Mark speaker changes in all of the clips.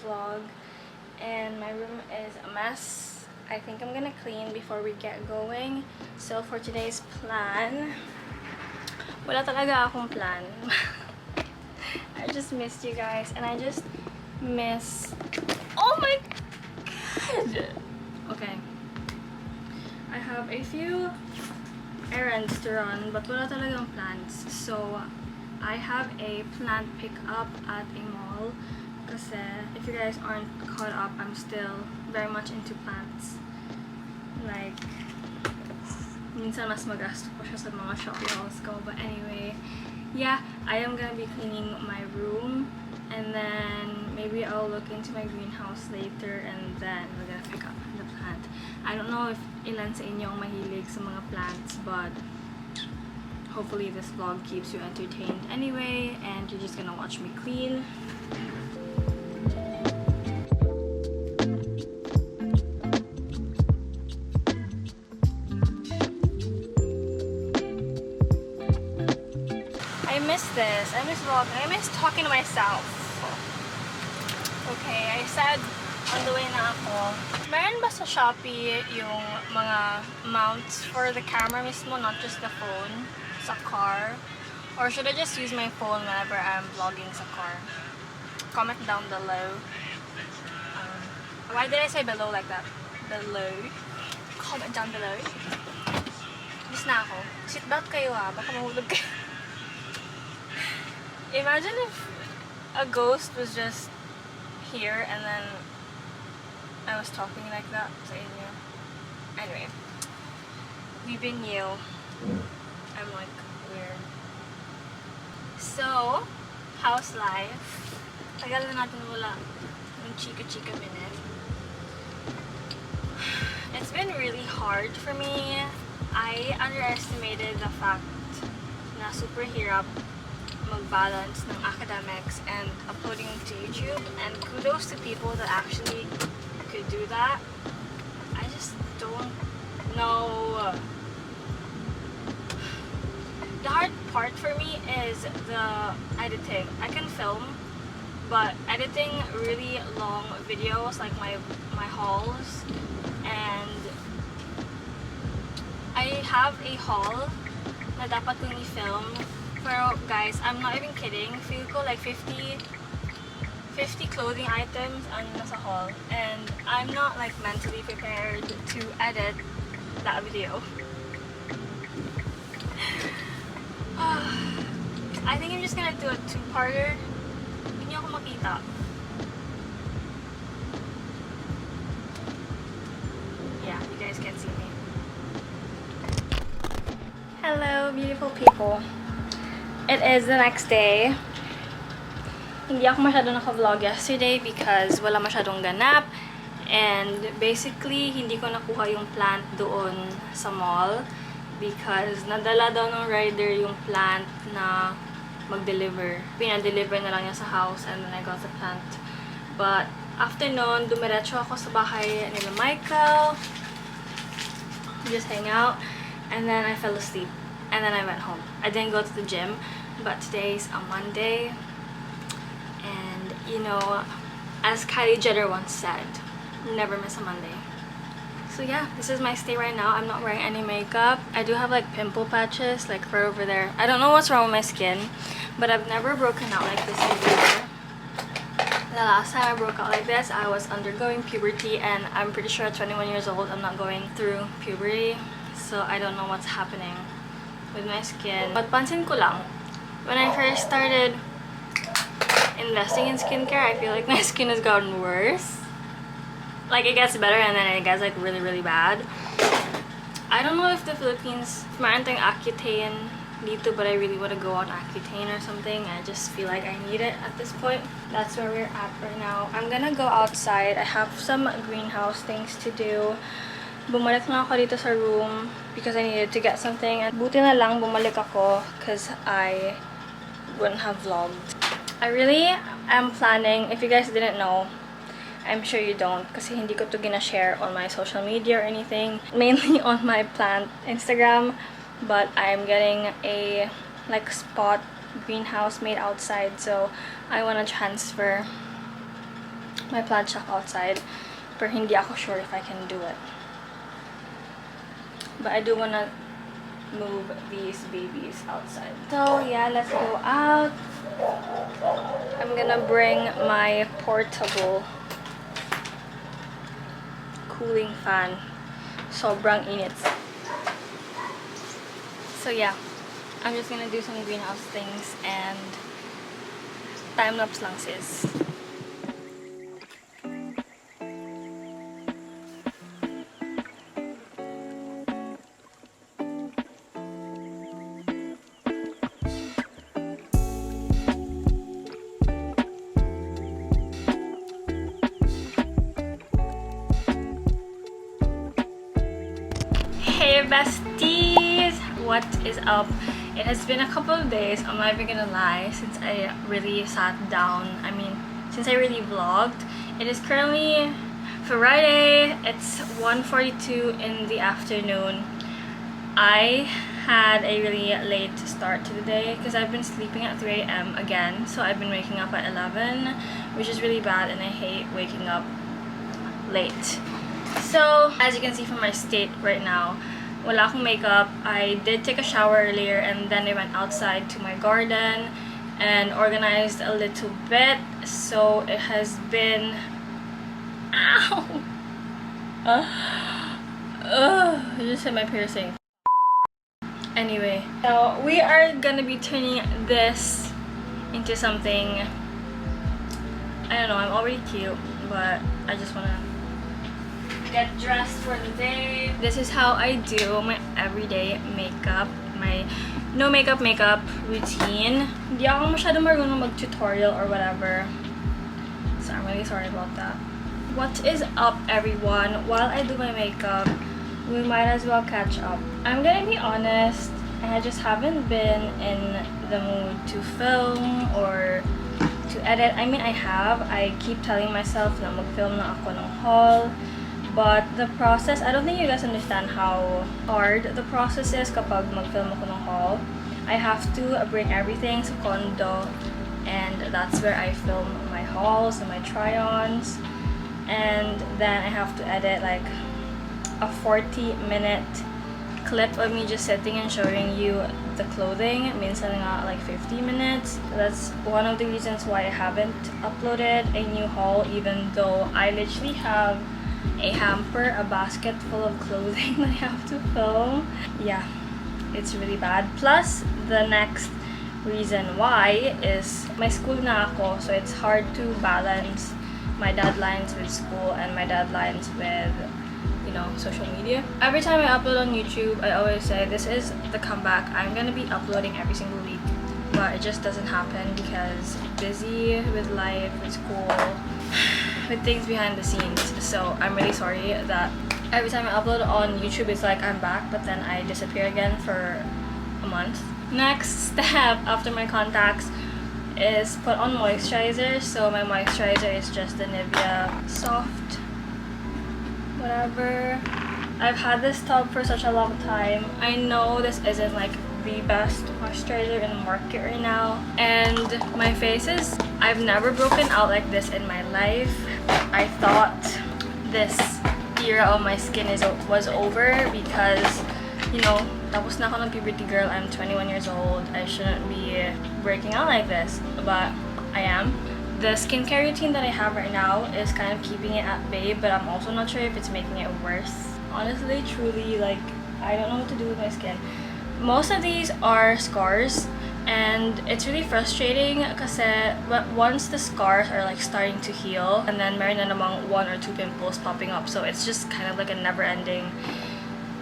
Speaker 1: vlog. And my room is a mess. I think I'm gonna clean before we get going. So for today's plan, wala talaga akong plan. I just missed you guys, and I just miss... Oh my god! Okay. I have a few errands to run, but wala talagang plans. So I have a plant pick-up at a mall. Kasi if you guys aren't caught up, I'm still very much into plants. Like, minsan mas magasto pa siya sa mga Shopee hauls ko. But anyway, yeah, I am gonna be cleaning my room. And then maybe I'll look into my greenhouse later, and then we're gonna pick up the plant. I don't know if ilan sa inyo ang mahilig sa mga plants, but hopefully this vlog keeps you entertained anyway, and you're just gonna watch me clean. I miss this. I miss vlogging. I miss talking to myself. Okay, I said on the way na ako, meron ba sa Shopee yung mga mounts for the camera mismo, not just the phone, sa car? Or should I just use my phone whenever I'm vlogging sa car? Comment down below. Why did I say below like that? Below. Comment down below. Miss na ako. Seatbelt kayo ha, baka mahulog kayo. Imagine if a ghost was just here and then I was talking like that sa inyo. Anyway, leaving you. I'm like weird. So, how's life? Tagal na natin wala ng chika-chika minute. It's been really hard for me. I underestimated the fact na super hirap mag-balance ng academics and uploading to YouTube, and kudos to people that actually could do that. I just don't know. The hard part for me is the editing. I can film, but editing really long videos like my hauls, and I have a haul na dapat kong i-film. Pero guys, I'm not even kidding. Feel ko like 50 clothing items ang nasa haul, and I'm not like mentally prepared to edit that video. I think I'm just gonna do a two-parter. Hindi niyo ako makita. Yeah, you guys can see me. Hello, beautiful people. It is the next day. Hindi ako masyado naka-vlog yesterday because wala masyadong ganap. And basically, hindi ko nakuha yung plant doon sa mall because nadala daw ng rider yung plant na mag-deliver. Pinadeliver na lang niya sa house, and then I got the plant. But after nun, dumiretso ako sa bahay nila Michael. Just hang out. And then I fell asleep. And then I went home. I didn't go to the gym, but today's a Monday. And, you know, as Kylie Jenner once said, never miss a Monday. So yeah, this is my stay right now. I'm not wearing any makeup. I do have like pimple patches, like right over there. I don't know what's wrong with my skin, but I've never broken out like this before. The last time I broke out like this, I was undergoing puberty, and I'm pretty sure at 21 years old, I'm not going through puberty. So I don't know what's happening with my skin. But pansin ko lang, when I first started investing in skincare, I feel like my skin has gotten worse. Like, it gets better and then it gets like really, really bad. I don't know if the Philippines, meron tayong Accutane dito, but I really want to go on Accutane or something. I just feel like I need it at this point. That's where we're at right now. I'm gonna go outside. I have some greenhouse things to do. Bumalik na ako dito sa room because I needed to get something. And buti na lang bumalik ako because I wouldn't have vlogged. I really am planning, if you guys didn't know, I'm sure you don't kasi hindi ko to gina-share on my social media or anything. Mainly on my plant Instagram. But I'm getting a like spot greenhouse made outside, so I want to transfer my plant shop outside. Pero hindi ako sure if I can do it. But I do wanna move these babies outside. So yeah, let's go out. I'm gonna bring my portable cooling fan. Sobrang init. So yeah, I'm just gonna do some greenhouse things and time-lapse lang sis. Hey besties! What is up? It has been a couple of days, I'm not even gonna lie, since I really sat down. I mean, since I really vlogged. It is currently Friday. It's 1:42 in the afternoon. I had a really late start to the day because I've been sleeping at 3 a.m. again. So I've been waking up at 11, which is really bad and I hate waking up late. So, as you can see from my state right now, wala akong makeup. I did take a shower earlier and then I went outside to my garden and organized a little bit. So, it has been... Ow! I just hit my piercing. Anyway, so we are gonna be turning this into something... I don't know, I'm already cute, but I just wanna get dressed for the day. This is how I do my everyday makeup, my no makeup routine. Hindi ako masyado marunong mag-tutorial or whatever, so I'm really sorry about that. What is up everyone? While I do my makeup, we might as well catch up. I'm gonna be honest, I just haven't been in the mood to film or to edit. I mean, I keep telling myself na mag-film na ako ng haul. But the process, I don't think you guys understand how hard the process is kapag mag-film ako ng haul. I have to bring everything sa condo and that's where I film my hauls and my try-ons. And then I have to edit like a 40-minute clip of me just sitting and showing you the clothing. Minsan nga like 50 minutes. That's one of the reasons why I haven't uploaded a new haul, even though I literally have a hamper, a basket full of clothing that I have to film. Yeah, it's really bad. Plus, the next reason why is my school na ako, so it's hard to balance my deadlines with school and my deadlines with, you know, social media. Every time I upload on YouTube, I always say this is the comeback. I'm gonna be uploading every single week, but it just doesn't happen because busy with life, with school, with things behind the scenes. So I'm really sorry that every time I upload on YouTube it's like I'm back, but then I disappear again for a month. Next step after my contacts is put on moisturizer. So my moisturizer is just the Nivea Soft whatever. I've had this tub for such a long time. I know this isn't like the best moisturizer in the market right now, and my face is... I've never broken out like this in my life. I thought this era of my skin was over because, you know, tapos na ako ng puberty girl. I'm 21 years old. I shouldn't be breaking out like this, but I am. The skincare routine that I have right now is kind of keeping it at bay, but I'm also not sure if it's making it worse. Honestly, truly, like, I don't know what to do with my skin. Most of these are scars, and it's really frustrating kasi once the scars are like starting to heal, and then meron na namang 1 or 2 pimples popping up, so it's just kind of like a never-ending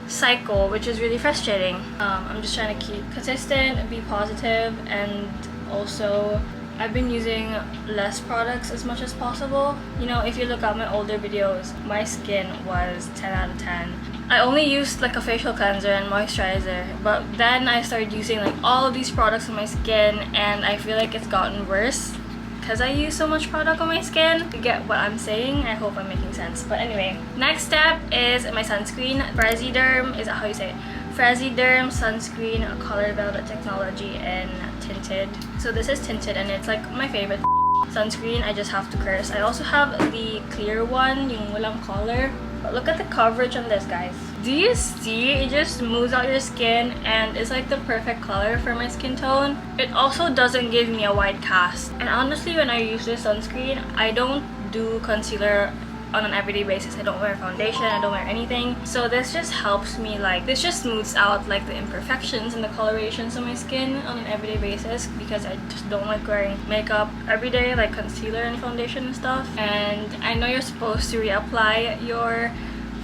Speaker 1: cycle, which is really frustrating. I'm just trying to keep consistent, be positive, and also I've been using less products as much as possible. You know, if you look at my older videos, my skin was 10 out of 10. I only used like a facial cleanser and moisturizer, but then I started using like all of these products on my skin, and I feel like it's gotten worse because I use so much product on my skin. You get what I'm saying? I hope I'm making sense. But anyway, next step is my sunscreen. Fresiderm, is that how you say it? Fresiderm sunscreen, Color Velvet Technology, and tinted. So this is tinted and it's like my favorite. sunscreen, I just have to curse. I also have the clear one, yung walang color. But look at the coverage on this, guys. Do you see? It just smooths out your skin and it's like the perfect color for my skin tone. It also doesn't give me a white cast. And honestly, when I use this sunscreen, I don't do concealer on an everyday basis. I don't wear foundation, I don't wear anything. So this just helps me, like, this just smooths out like the imperfections and the colorations on my skin on an everyday basis, because I just don't like wearing makeup every day, like concealer and foundation and stuff. And I know you're supposed to reapply your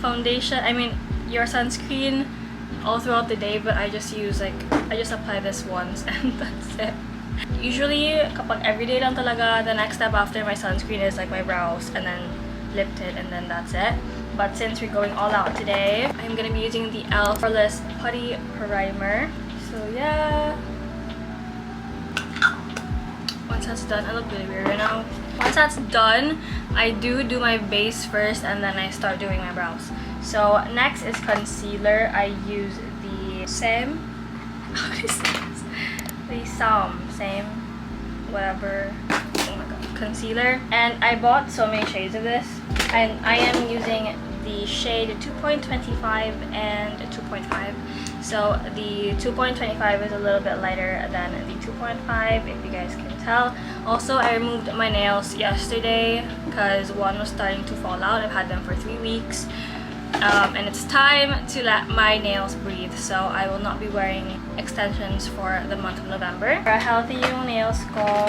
Speaker 1: foundation, your sunscreen all throughout the day, but I just apply this once and that's it. Usually, kapag everyday lang talaga, the next step after my sunscreen is like my brows and then lip tint, and then that's it. But since we're going all out today, I'm gonna be using the e.l.f. Poreless Putty Primer. So yeah. Once that's done, I look really weird right now. Once that's done, I do my base first and then I start doing my brows. So next is concealer. I use the same. What is this? The same, whatever. Oh my god, concealer. And I bought so many shades of this, and I am using the shade 2.25 and 2.5. So the 2.25 is a little bit lighter than the 2.5, if you guys can tell. Also, I removed my nails yesterday because one was starting to fall out. I've had them for 3 weeks. And it's time to let my nails breathe, so I will not be wearing extensions for the month of November. For a healthy yung nails ko,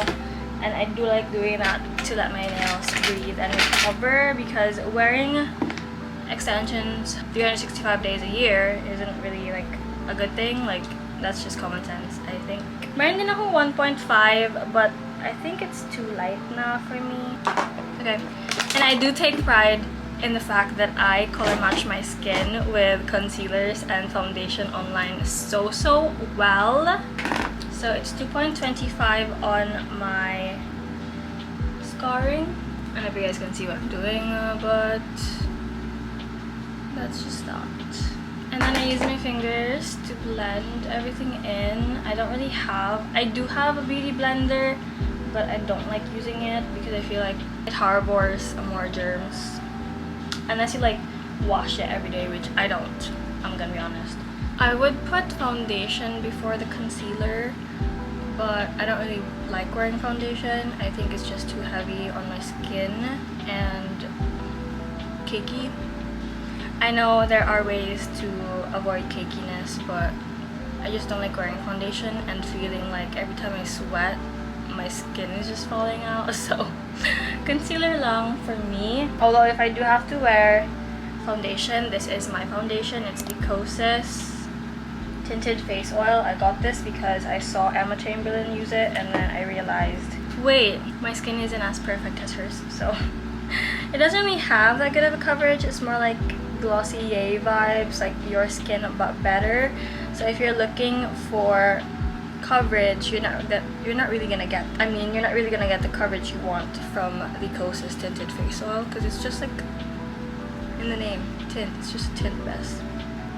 Speaker 1: and I do like doing that to let my nails breathe and recover, because wearing extensions 365 days a year isn't really like a good thing. Like, that's just common sense, I think. Meron din ako 1.5, but I think it's too light na for me. Okay, and I do take pride in the fact that I color match my skin with concealers and foundation online so well. So it's 2.25 on my scarring. I don't know if you guys can see what I'm doing, but that's just that. And then I use my fingers to blend everything in. I do have a beauty blender, but I don't like using it because I feel like it harbors more germs. Unless you like wash it every day, which I don't, I'm gonna be honest. I would put foundation before the concealer, but I don't really like wearing foundation. I think it's just too heavy on my skin and cakey. I know there are ways to avoid cakiness, but I just don't like wearing foundation and feeling like every time I sweat, my skin is just falling out. So concealer lang for me. Although if I do have to wear foundation, this is my foundation. It's the Kosas Tinted Face Oil. I got this because I saw Emma Chamberlain use it, and then I realized, wait, my skin isn't as perfect as hers. So it doesn't really have that good of a coverage. It's more like glossy yay vibes, like your skin but better. So if you're looking for coverage, you're not really gonna get the coverage you want from the Kosas Tinted Face Oil, because it's just like in the name, tint. It's just a tint best.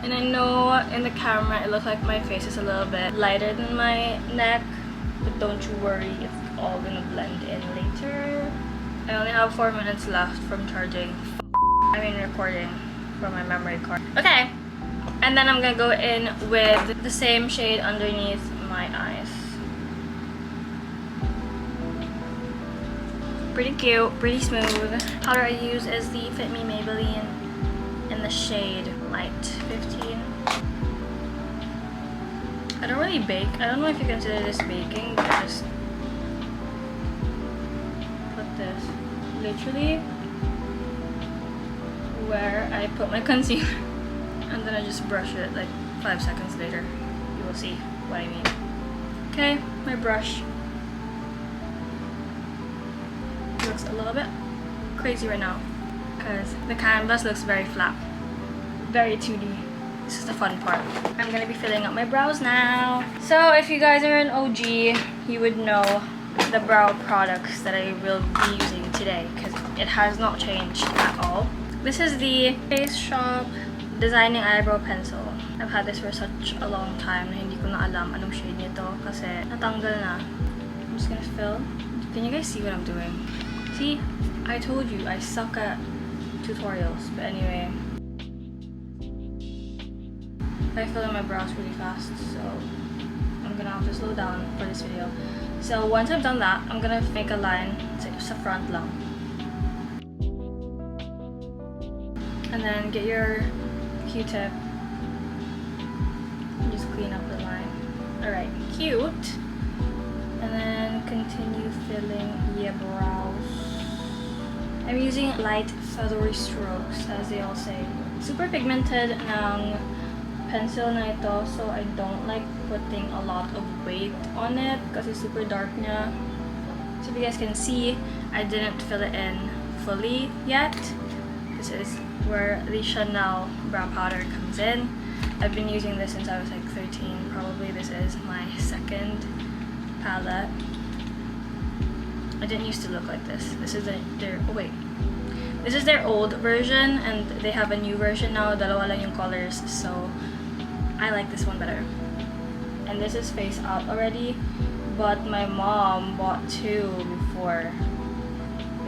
Speaker 1: And I know in the camera it looks like my face is a little bit lighter than my neck, but don't you worry, it's all gonna blend in later. I only have 4 minutes left from recording from my memory card. Okay, and then I'm gonna go in with the same shade underneath my eyes. Pretty cute, pretty smooth. Powder I use is the Fit Me Maybelline in the shade Light 15. I don't really bake. I don't know if you consider this baking, but I just put this literally where I put my concealer, and then I just brush it like 5 seconds later. You will see what I mean. Okay, my brush looks a little bit crazy right now because the canvas looks very flat, very 2D. This is the fun part. I'm gonna be filling up my brows now. So if you guys are an OG, you would know the brow products that I will be using today, because it has not changed at all. This is the Face Shop Designing Eyebrow Pencil. I've had this for such a long time na hindi ko na alam anong shade nito kasi natanggal na. I'm just gonna fill Can you guys see what I'm doing? See? I told you, I suck at tutorials. But anyway, I fill in my brows really fast, so I'm gonna have to slow down for this video. So once I've done that, I'm gonna make a line sa front lang. And then get your Q-tip. Just clean up the line. Alright, cute. And then continue filling your brows. I'm using light feathery strokes, as they all say. Super pigmented ng pencil na ito, so I don't like putting a lot of weight on it because it's super dark niya. So if you guys can see, I didn't fill it in fully yet. This is where the Chanel brow powder comes in. I've been using this since I was like 13. Probably this is my second palette. I didn't used to look like this. This is this is their old version, and they have a new version now. Dalawa lang yung colors, so I like this one better. And this is face out already, but my mom bought two before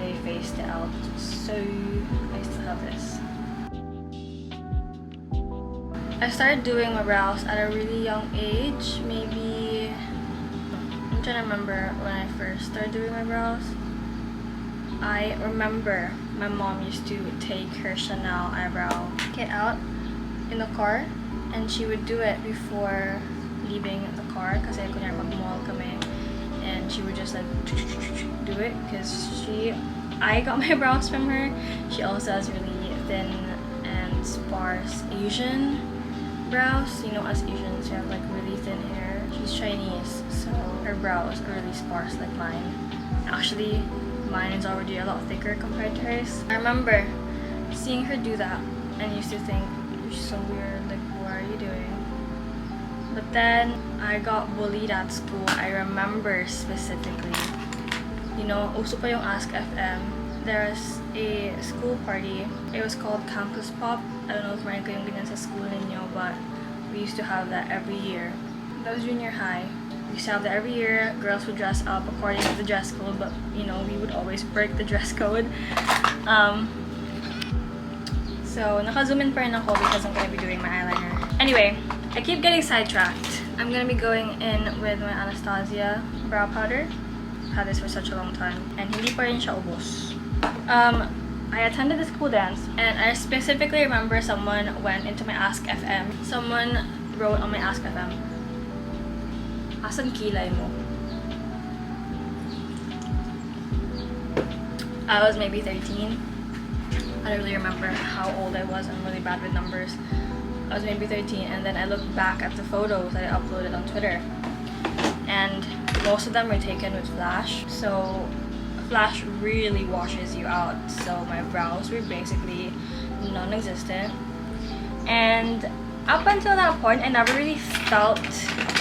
Speaker 1: they faced it out, so I still have this. I started doing my brows at a really young age, maybe, I'm trying to remember when I first started doing my brows. I remember my mom used to take her Chanel eyebrow kit out in the car, and she would do it before leaving the car kasi kunyari mag-mall kami, and she would just like do it because I got my brows from her. She also has really thin and sparse Asian brows. You know, as Asians, we have like really thin hair. She's Chinese, so her brows are really sparse like mine. Actually, mine is already a lot thicker compared to hers. I remember seeing her do that and used to think, you're so weird, like what are you doing? But then I got bullied at school. I remember specifically, you know, uso pa yung Ask FM. There's a school party. It was called Campus Pop. I don't know if meron kayong ganyan sa school ninyo, but we used to have that every year. That was junior high. We used to have that every year. Girls would dress up according to the dress code, but you know, we would always break the dress code. So naka-zoom in pa rin ako because I'm gonna be doing my eyeliner. Anyway, I keep getting sidetracked. I'm gonna be going in with my Anastasia brow powder. I've had this for such a long time, and hindi pa rin siya ubos. I attended the school dance, and I specifically remember someone went into my Ask FM. Someone wrote on my Ask FM, "Asan kilay mo?" I was maybe 13. I don't really remember how old I was. I'm really bad with numbers. I was maybe 13, and then I looked back at the photos that I uploaded on Twitter, and most of them were taken with flash. So flash really washes you out. So my brows were basically non-existent, and up until that point, I never really felt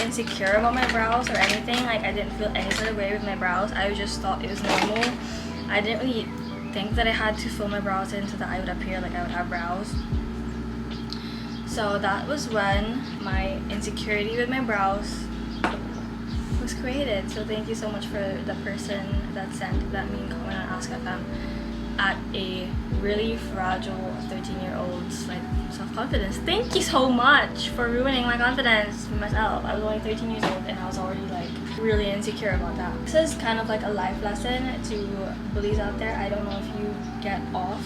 Speaker 1: insecure about my brows or anything. Like, I didn't feel any sort of way with my brows. I just thought it was normal. I didn't really think that I had to fill my brows in so that I would appear like I would have brows. So that was when my insecurity with my brows was created. So thank you so much for the person that sent that mean comment on Ask FM at a really fragile 13-year-old's like self-confidence. Thank you so much for ruining my confidence with myself. I was only 13 years old and I was already like really insecure about that. This is kind of like a life lesson to bullies out there. I don't know if you get off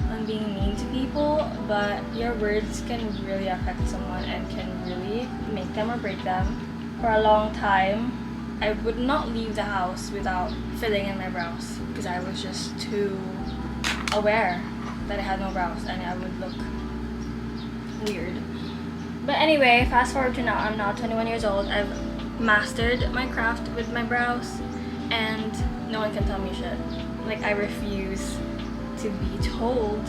Speaker 1: on being mean to people, but your words can really affect someone and can really make them or break them. For a long time, I would not leave the house without filling in my brows because I was just too aware that I had no brows and I would look weird. But anyway, fast forward to now. I'm now 21 years old. I've mastered my craft with my brows, and no one can tell me shit. Like, I refuse to be told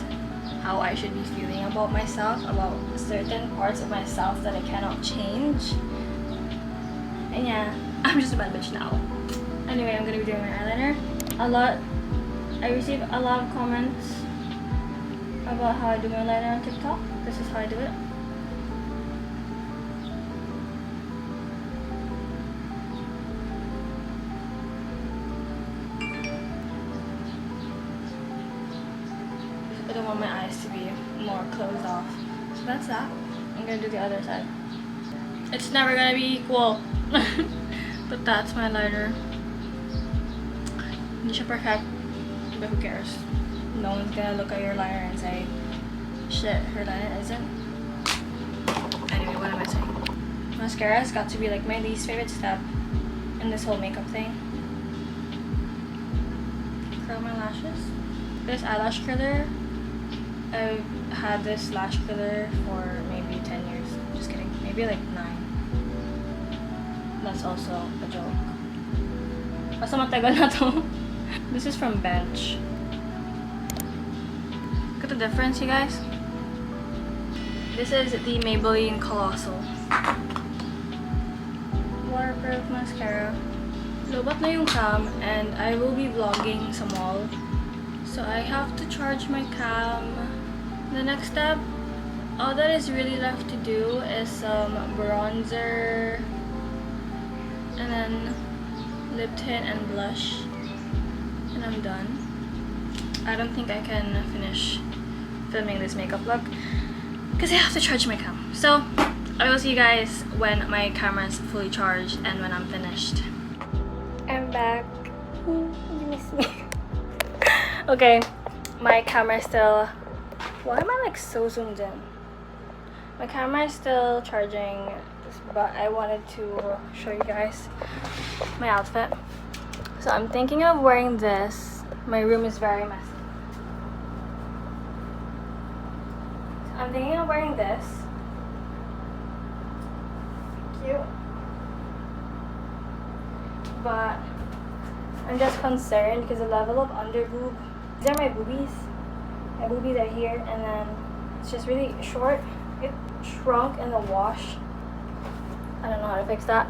Speaker 1: how I should be feeling about myself, about certain parts of myself that I cannot change. And yeah, I'm just a bad bitch now. Anyway, I'm gonna be doing my eyeliner. I received a lot of comments about how I do my eyeliner on TikTok. This is how I do it. closed off. So that's that. I'm gonna do the other side. It's never gonna be equal. But that's my liner. Hindi siya perfect, but who cares? No one's gonna look at your liner and say, shit, her liner isn't. Anyway, what am I saying? Mascara has got to be like my least favorite step in this whole makeup thing. Curl my lashes. This eyelash curler, I've had this lash curler for maybe 10 years. Just kidding, maybe like 9. That's also a joke. Basta matagal na to. This is from Bench. Look at the difference, you guys. This is the Maybelline Colossal waterproof mascara. Lobat na yung cam, and I will be vlogging sa mall. So I have to charge my cam. The next step, all that is really left to do is some bronzer, and then lip tint and blush, and I'm done. I don't think I can finish filming this makeup look because I have to charge my cam. So I will see you guys when my camera is fully charged and when I'm finished. I'm back. You miss me. Okay, my camera is still... Why am I like so zoomed in? My camera is still charging, but I wanted to show you guys my outfit. So I'm thinking of wearing this. My room is very messy. I'm thinking of wearing this. Cute. But I'm just concerned because the level of under boob. These are my boobies. My boobies are here, and then it's just really short. It shrunk in the wash. I don't know how to fix that.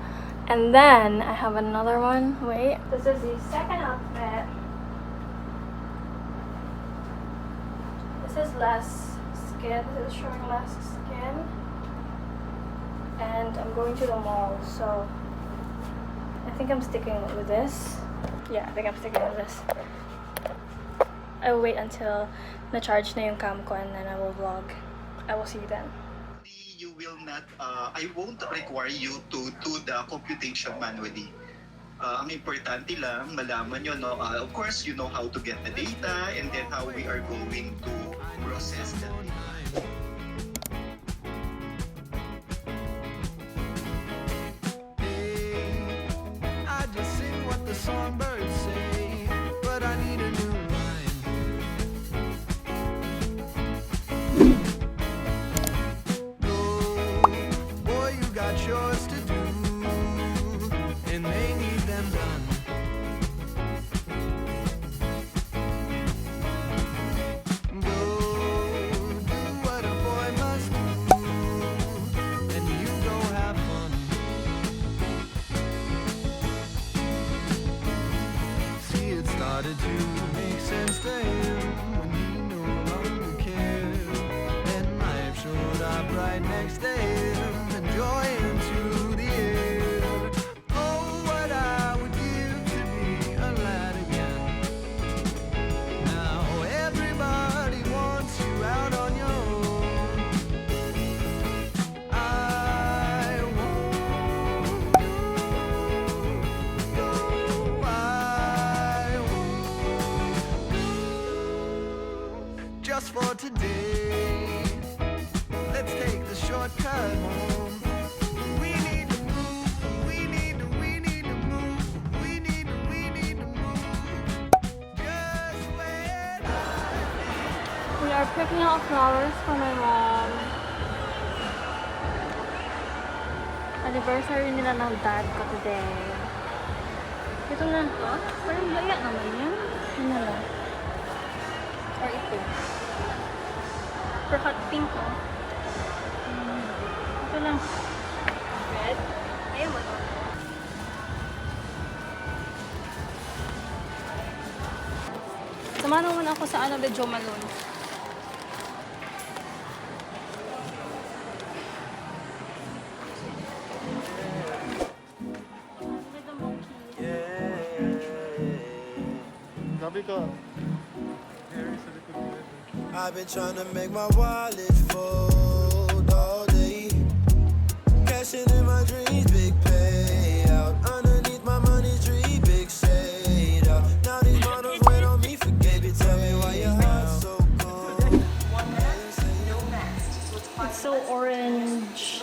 Speaker 1: And then I have another one. Wait. This is the second outfit. This is less skin. This is showing less skin. And I'm going to the mall, so I think I'm sticking with this. Yeah, I think I'm sticking with this. I will wait until na-charge na yung cam ko, and then I will vlog. I will see you then.
Speaker 2: You will not, I won't require you to do the computation manually. Ang importante lang, malaman nyo, no? Of course, you know how to get the data and then how we are going to process that data.
Speaker 3: I just sing what the songbirds say, but I need a new line. Go, boy, you got yours to do, and they need them done. Go, do what a boy must do, and you go have fun. See, it started to make sense to him when he no longer cared, and life showed up right next to him, and joy into the air. Oh, what I would give to be a lad again. Now everybody wants you out on your own. I won't go. I won't go. Just for today, let's take the shortcut home. We need to move. We need to move. We need to move. Just when
Speaker 1: We are picking out flowers for my mom. Anniversary nila ng dad ko today. Ito na. Huh? Parang laya naman yan. Ano na? Or ito. For hot pink ko. Ito lang. Red? Ayun mo ito. Samahan naman ako sa ano, Joe Malone. With the monkey.
Speaker 3: yeah.
Speaker 4: Sabi ko, Harry, sa likod ko.
Speaker 3: I've been trying to make my wallet fold all day. Cashing in my dreams, big payout. Underneath my money tree, big shade out. Now these models wait on me for baby. Tell me why your heart's so cold.
Speaker 1: It's so orange.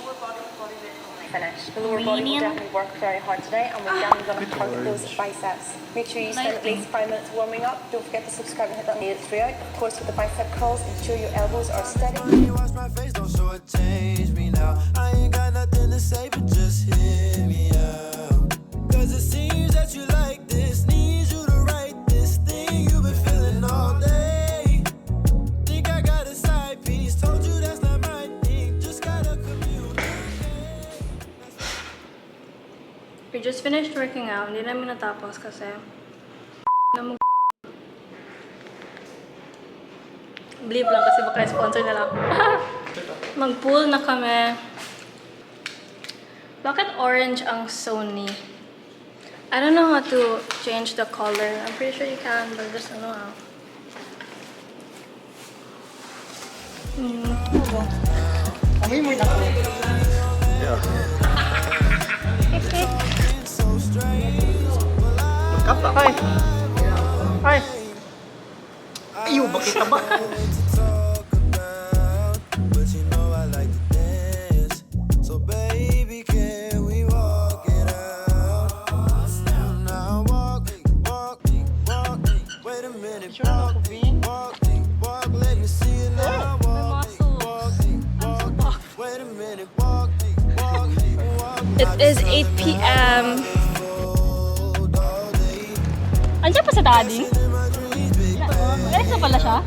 Speaker 4: Finish. The lower body will definitely work very hard today, and we're definitely going to target those biceps. Make sure you spend at least 5 minutes warming up. Don't forget to subscribe and hit that needed throughout. Of course, with the bicep curls, ensure your elbows are steady.
Speaker 3: You watch my face, don't show it, change me now. I ain't got nothing to say, but just hear me out. Cause it seems that you like this, need you to write this thing you've been feeling all day. Think I got a side piece, told you that's not my thing, just gotta communicate.
Speaker 1: We just finished working out. Hindi namin natapos kasi believe lang kasi baka sponsor na lang. Mag-pool na kami. Bakit orange ang Sony? I don't know how to change the color. I'm pretty sure you can, but just ano ah.
Speaker 4: Amoy mo na ko.
Speaker 5: Magkapa.
Speaker 4: Ay! Ay!
Speaker 5: Ayaw, bakit ka ba?
Speaker 3: But you know I like to dance. So baby, can we walk it out? Now walk, wait a minute, walk, let me see it now. Wait a minute, walk.
Speaker 1: It is 8 p.m. Andiyan pa sa daddy? Alis na pala siya?